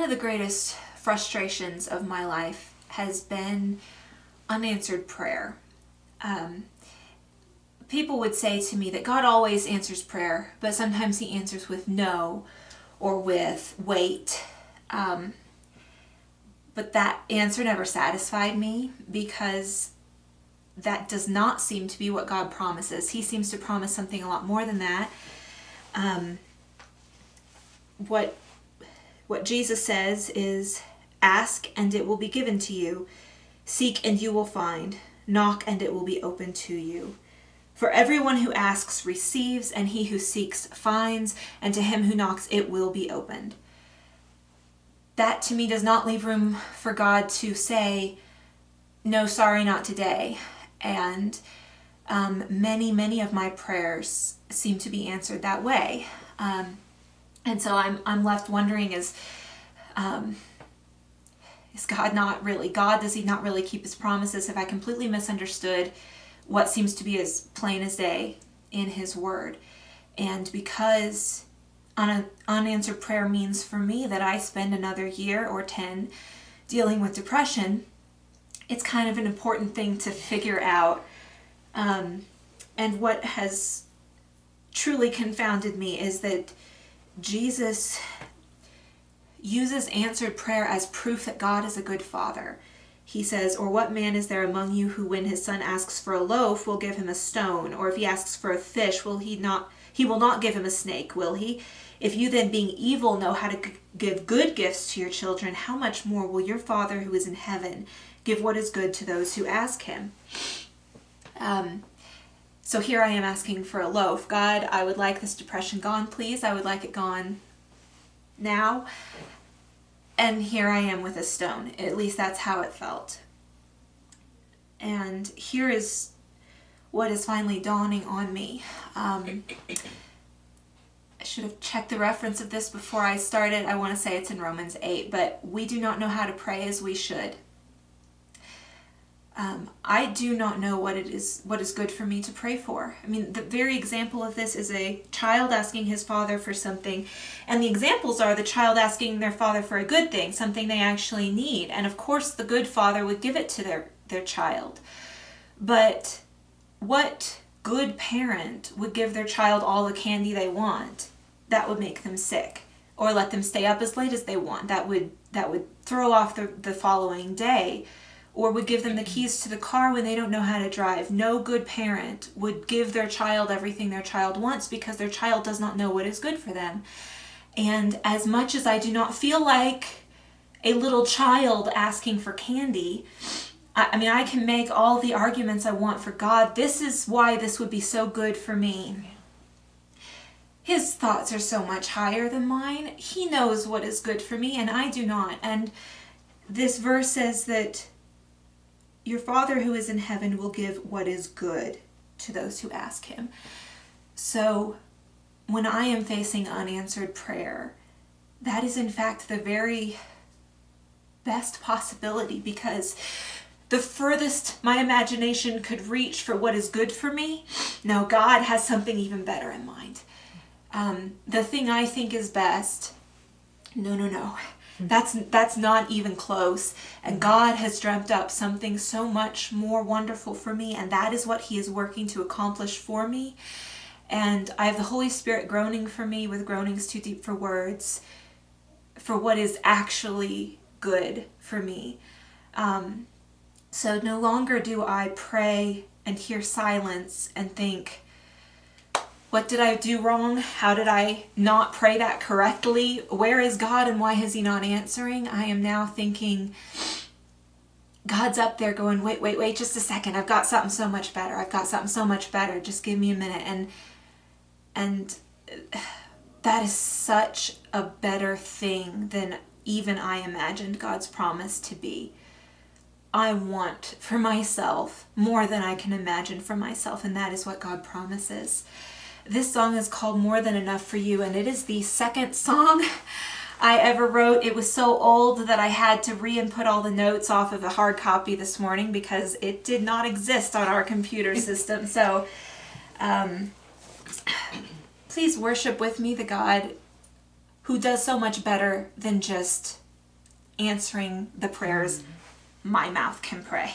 One of the greatest frustrations of my life has been unanswered prayer. People would say to me that God always answers prayer, but sometimes he answers with no or with wait. But that answer never satisfied me, because that does not seem to be what God promises. He seems to promise something a lot more than that. What Jesus says is, ask and it will be given to you. Seek and you will find. Knock and it will be opened to you. For everyone who asks receives, and he who seeks finds, and to him who knocks it will be opened. That to me does not leave room for God to say, no, sorry, not today. And many of my prayers seem to be answered that way. And so I'm left wondering, is God not really God? Does he not really keep his promises? Have I completely misunderstood what seems to be as plain as day in his word? And because unanswered prayer means for me that I spend another year or 10 dealing with depression, it's kind of an important thing to figure out. And what has truly confounded me is that Jesus uses answered prayer as proof that God is a good father. He says, or what man is there among you who, when his son asks for a loaf, will give him a stone? Or if he asks for a fish, he will not give him a snake, will he? If you then, being evil, know how to give good gifts to your children, how much more will your Father who is in heaven give what is good to those who ask him? So here I am asking for a loaf. God, I would like this depression gone, please. I would like it gone now. And here I am with a stone. At least that's how it felt. And here is what is finally dawning on me. I should have checked the reference of this before I started. I want to say it's in Romans 8, but we do not know how to pray as we should. I do not know what is good for me to pray for. I mean, the very example of this is a child asking his father for something, and the examples are the child asking their father for a good thing, something they actually need, and of course the good father would give it to their child. But what good parent would give their child all the candy they want? That would make them sick, or let them stay up as late as they want. That would throw off the following day. Or would give them the keys to the car when they don't know how to drive. No good parent would give their child everything their child wants, because their child does not know what is good for them. And as much as I do not feel like a little child asking for candy, I mean, I can make all the arguments I want for God. This is why this would be so good for me. His thoughts are so much higher than mine. He knows what is good for me, and I do not. And this verse says that your Father who is in heaven will give what is good to those who ask him. So when I am facing unanswered prayer, that is in fact the very best possibility, because the furthest my imagination could reach for what is good for me, no, God has something even better in mind. The thing I think is best, no. That's not even close. And God has dreamt up something so much more wonderful for me, and that is what he is working to accomplish for me. And I have the Holy Spirit groaning for me with groanings too deep for words, for what is actually good for me. So no longer do I pray and hear silence and think, what did I do wrong? How did I not pray that correctly? Where is God and why is he not answering? I am now thinking, God's up there going, wait just a second. I've got something so much better. Just give me a minute. And that is such a better thing than even I imagined God's promise to be. I want for myself more than I can imagine for myself, and that is what God promises. This song is called More Than Enough for You, and it is the second song I ever wrote. It was so old that I had to re-input all the notes off of a hard copy this morning because it did not exist on our computer system. So please worship with me the God who does so much better than just answering the prayers my mouth can pray.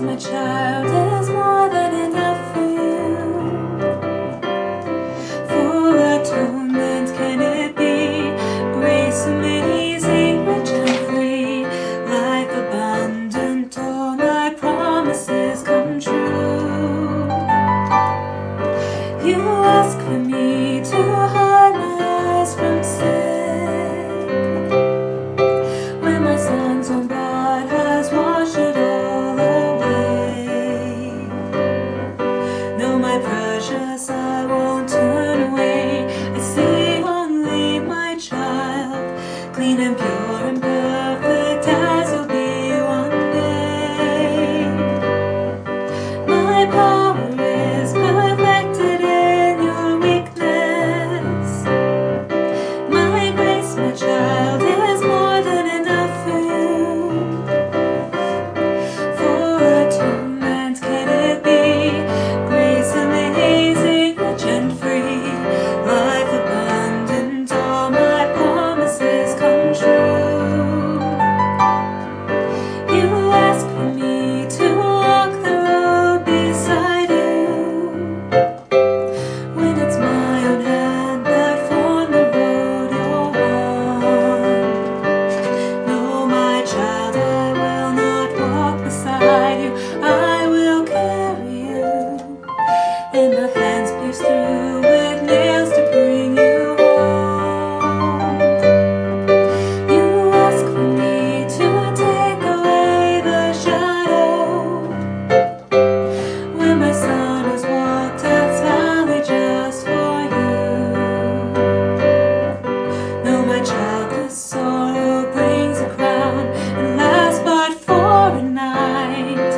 My child is more than enough for you. Full atonement can it be, grace amazing, rich and free, life abundant, all my promises come true. You ask for me to hide my eyes from sin, when my son's own blood has washed it all away. No, my precious, I won't turn away. I see only my child, clean and pure and perfect as he'll be one day. My power is perfected in your weakness. My grace, my child, is more than enough for you. For atonement can it be, grace amazing, rich and free, life abundant, all my promises come true. You ask for me to walk the road beside you, when it's my own hand that formed the road you're on. No, my child, I will not walk beside you, I will carry you, and the hands pierced through with nails to bring you home. You ask for me to take away the shadow, when my son has walked death's valley just for you. No, my child, this sorrow brings a crown, and lasts but for a night.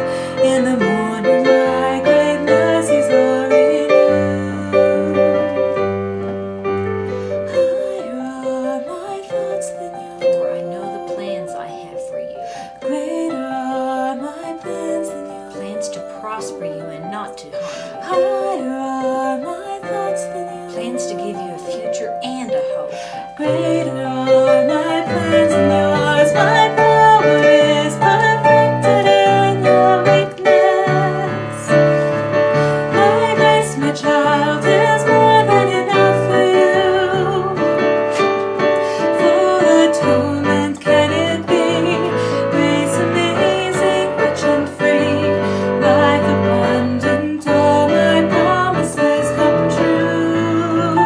In the morning my great mercies are renewed. Higher are my thoughts than yours, For I know the plans I have for you, greater are my plans than yours. plans to prosper you and not to harm you, Higher are my thoughts than yours, plans to give you a future and a hope. greater are my plans than yours. My power is perfected in your weakness. My grace, my child, is more than enough for you. Full atonement can it be, grace amazing, rich and free, life abundant, all my promises come true.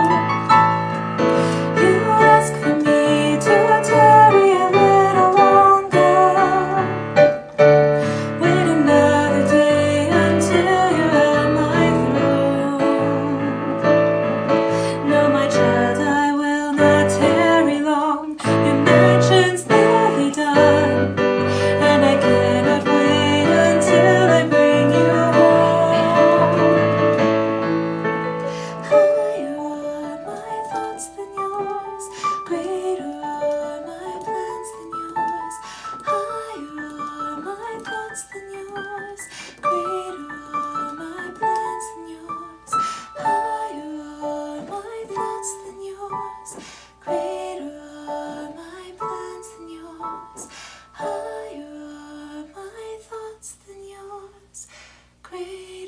You ask for me to tarry a little longer, wait another day until you're at my throne. No, my child, I will not tarry long, your mansion's nearly done, and I cannot wait until I bring you home. Higher are my thoughts than yours, greater are my plans than yours. Higher are my thoughts than yours, greater are my plans than yours. Higher are my thoughts than yours, greater are my plans than yours. Higher are my thoughts than yours, greater